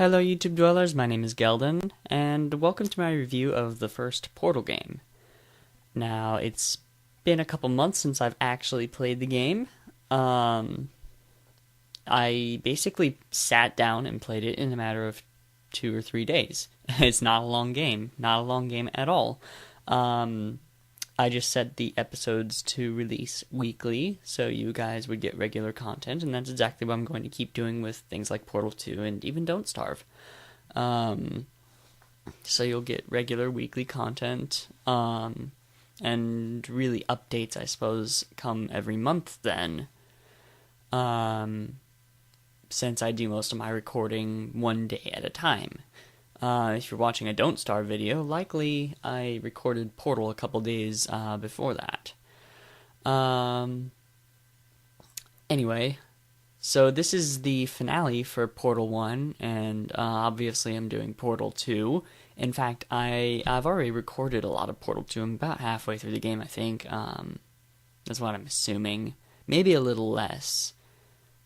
Hello YouTube dwellers, my name is Gelden, and welcome to my review of the first Portal game. Now, it's been a couple months since I've actually played the game. I basically sat down and played it in a matter of 2 or 3 days. It's not a long game, not a long game at all. I just set the episodes to release weekly, so you guys would get regular content, and that's exactly what I'm going to keep doing with things like Portal 2 and even Don't Starve. So you'll get regular weekly content, and really updates, I suppose, come every month then. Since I do most of my recording one day at a time. If you're watching a Don't Starve video, likely I recorded Portal a couple days before that. Anyway, so this is the finale for Portal 1, and obviously I'm doing Portal 2. In fact, I've already recorded a lot of Portal 2. I'm about halfway through the game, I think. That's what I'm assuming. Maybe a little less.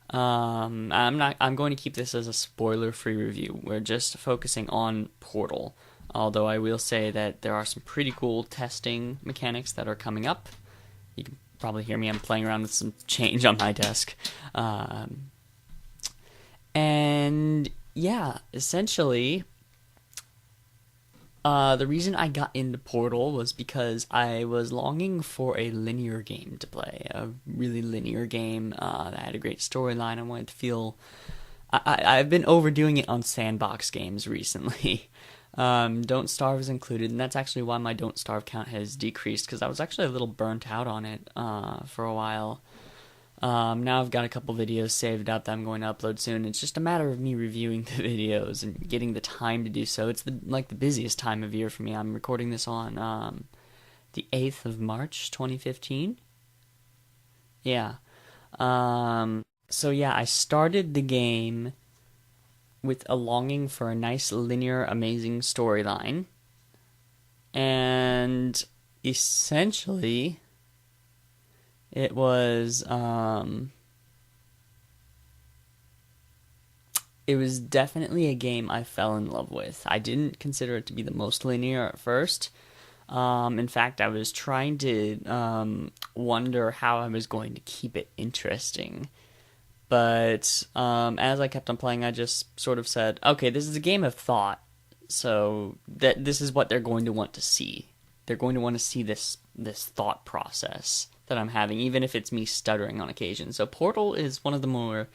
I'm going to keep this as a spoiler-free review. We're just focusing on Portal. Although I will say that there are some pretty cool testing mechanics that are coming up. You can probably hear me, I'm playing around with some change on my desk. And yeah, essentially, the reason I got into Portal was because I was longing for a linear game to play, a really linear game that had a great storyline. I wanted to feel... I've been overdoing it on sandbox games recently. Don't Starve is included, and that's actually why my Don't Starve count has decreased, because I was actually a little burnt out on it for a while. Now I've got a couple videos saved up that I'm going to upload soon. It's just a matter of me reviewing the videos and getting the time to do so. It's the busiest time of year for me. I'm recording this on the 8th of March, 2015. Yeah. So yeah, I started the game with a longing for a nice, linear, amazing storyline. And essentially... It was definitely a game I fell in love with. I didn't consider it to be the most linear at first. In fact, I was trying to wonder how I was going to keep it interesting. But as I kept on playing, I just sort of said, okay, this is a game of thought, so this is what they're going to want to see. They're going to want to see this thought process that I'm having, even if it's me stuttering on occasion. So Portal is one of the more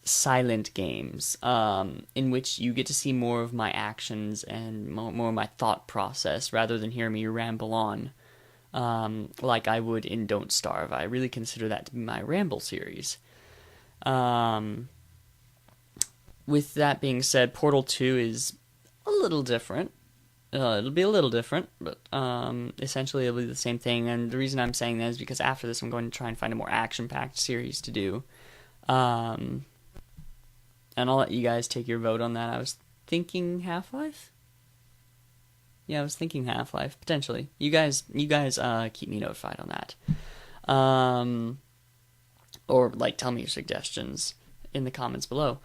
silent games in which you get to see more of my actions and more of my thought process rather than hear me ramble on like I would in Don't Starve. I really consider that to be my ramble series. With that being said, Portal 2 is a little different. It'll be a little different, but essentially it'll be the same thing. And the reason I'm saying that is because after this I'm going to try and find a more action-packed series to do. And I'll let you guys take your vote on that. I was thinking Half-Life? Yeah, I was thinking Half-Life, potentially. You guys keep me notified on that. Or, tell me your suggestions in the comments below.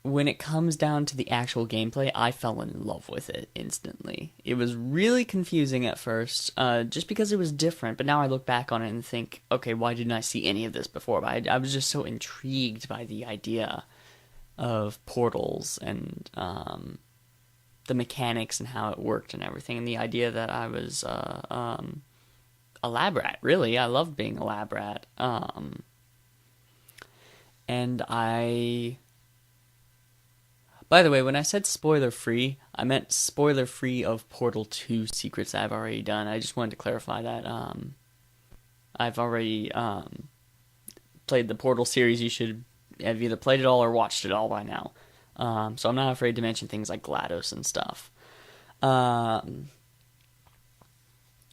When it comes down to the actual gameplay, I fell in love with it instantly. It was really confusing at first, just because it was different, but now I look back on it and think, okay, why didn't I see any of this before? But I was just so intrigued by the idea of portals and the mechanics and how it worked and everything, and the idea that I was a lab rat, really. I loved being a lab rat. And by the way, when I said spoiler-free, I meant spoiler-free of Portal 2 secrets I've already done. I just wanted to clarify that. I've already played the Portal series. You should have either played it all or watched it all by now. So I'm not afraid to mention things like GLaDOS and stuff.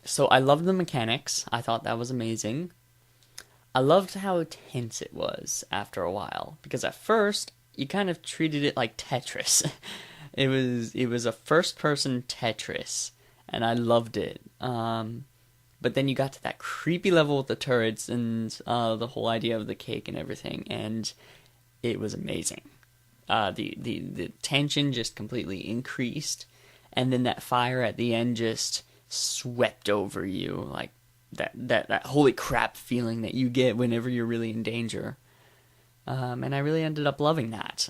So I loved the mechanics. I thought that was amazing. I loved how tense it was after a while, because at first you kind of treated it like Tetris. It was a first-person Tetris, and I loved it. But then you got to that creepy level with the turrets and the whole idea of the cake and everything, and it was amazing. The tension just completely increased, and then that fire at the end just swept over you, like that holy crap feeling that you get whenever you're really in danger. And I really ended up loving that.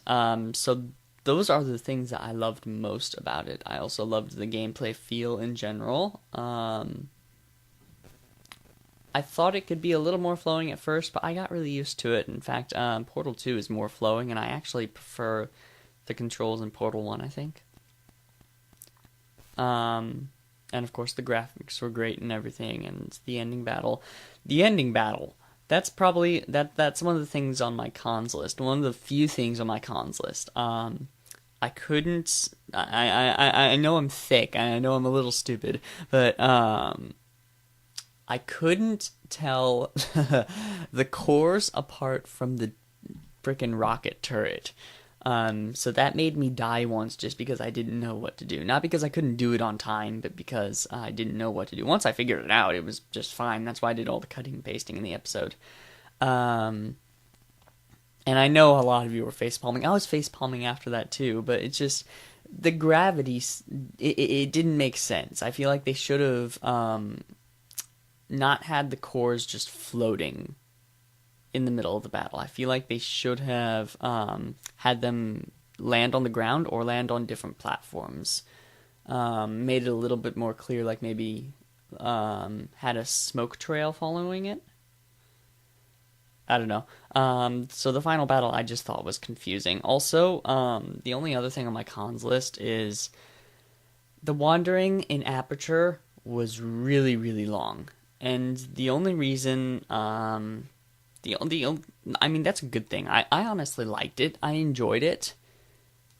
So those are the things that I loved most about it. I also loved the gameplay feel in general. I thought it could be a little more flowing at first, but I got really used to it. In fact, Portal 2 is more flowing, and I actually prefer the controls in Portal 1, I think. And of course the graphics were great and everything, and the ending battle. The ending battle, that's probably, that's one of the things on my cons list. One of the few things on my cons list. I couldn't, I know I'm thick, and I know I'm a little stupid, but, I couldn't tell the cores apart from the frickin' rocket turret. So that made me die once just because I didn't know what to do. Not because I couldn't do it on time, but because I didn't know what to do. Once I figured it out, it was just fine. That's why I did all the cutting and pasting in the episode. And I know a lot of you were facepalming. I was facepalming after that too, but it's just, the gravity, it didn't make sense. I feel like they should have not had the cores just floating in the middle of the battle. I feel like they should have had them land on the ground or land on different platforms. Made it a little bit more clear, like maybe had a smoke trail following it. I don't know. So the final battle I just thought was confusing. Also, the only other thing on my cons list is the wandering in Aperture was really, really long. And the only reason, I mean, that's a good thing. I honestly liked it. I enjoyed it.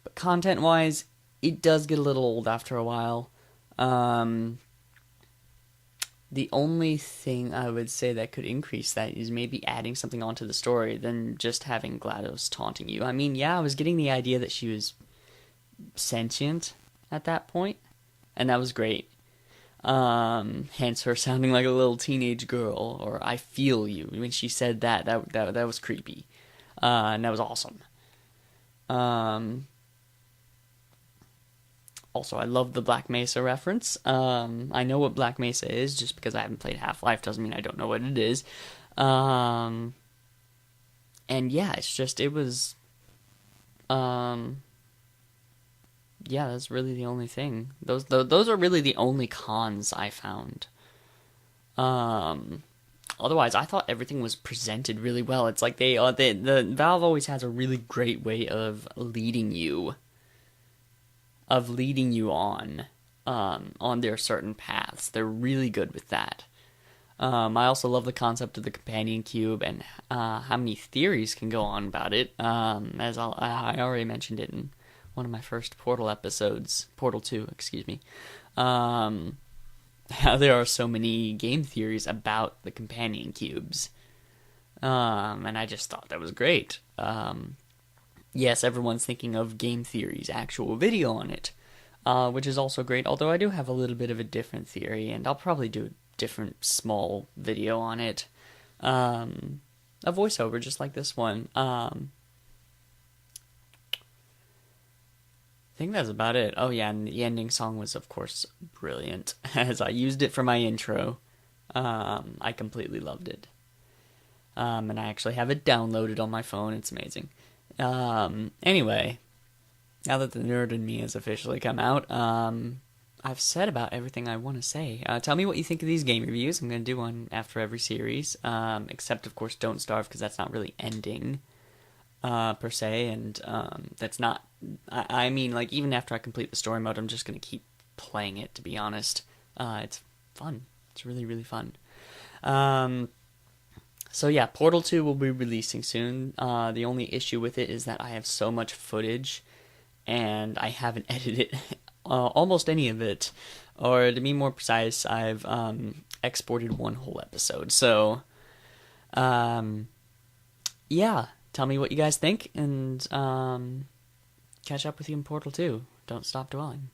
But content-wise, it does get a little old after a while. The only thing I would say that could increase that is maybe adding something onto the story than just having GLaDOS taunting you. I mean, yeah, I was getting the idea that she was sentient at that point, and that was great. Hence her sounding like a little teenage girl, or I feel you. When she said that was creepy. And that was awesome. Also, I love the Black Mesa reference. I know what Black Mesa is, just because I haven't played Half-Life doesn't mean I don't know what it is. And yeah, it's just, it was, yeah, that's really the only thing. Those are really the only cons I found. Otherwise, I thought everything was presented really well. It's like the Valve always has a really great way of leading you on their certain paths. They're really good with that. I also love the concept of the companion cube and how many theories can go on about it. As I already mentioned it in one of my first Portal episodes, Portal 2, excuse me. How there are so many game theories about the companion cubes. And I just thought that was great. Yes, everyone's thinking of Game Theory's actual video on it, which is also great, although I do have a little bit of a different theory, and I'll probably do a different small video on it. A voiceover, just like this one. I think that's about it. Oh yeah, and the ending song was, of course, brilliant, as I used it for my intro. I completely loved it. And I actually have it downloaded on my phone. It's amazing. Anyway, now that the nerd in me has officially come out, I've said about everything I want to say. Tell me what you think of these game reviews. I'm going to do one after every series, except, of course, Don't Starve, because that's not really ending, per se, and that's not... I mean, like, even after I complete the story mode, I'm just going to keep playing it, to be honest. It's fun. It's really, really fun. So yeah, Portal 2 will be releasing soon. The only issue with it is that I have so much footage, and I haven't edited almost any of it. Or to be more precise, I've exported one whole episode. So, yeah, tell me what you guys think, and catch up with you in Portal 2. Don't stop dwelling.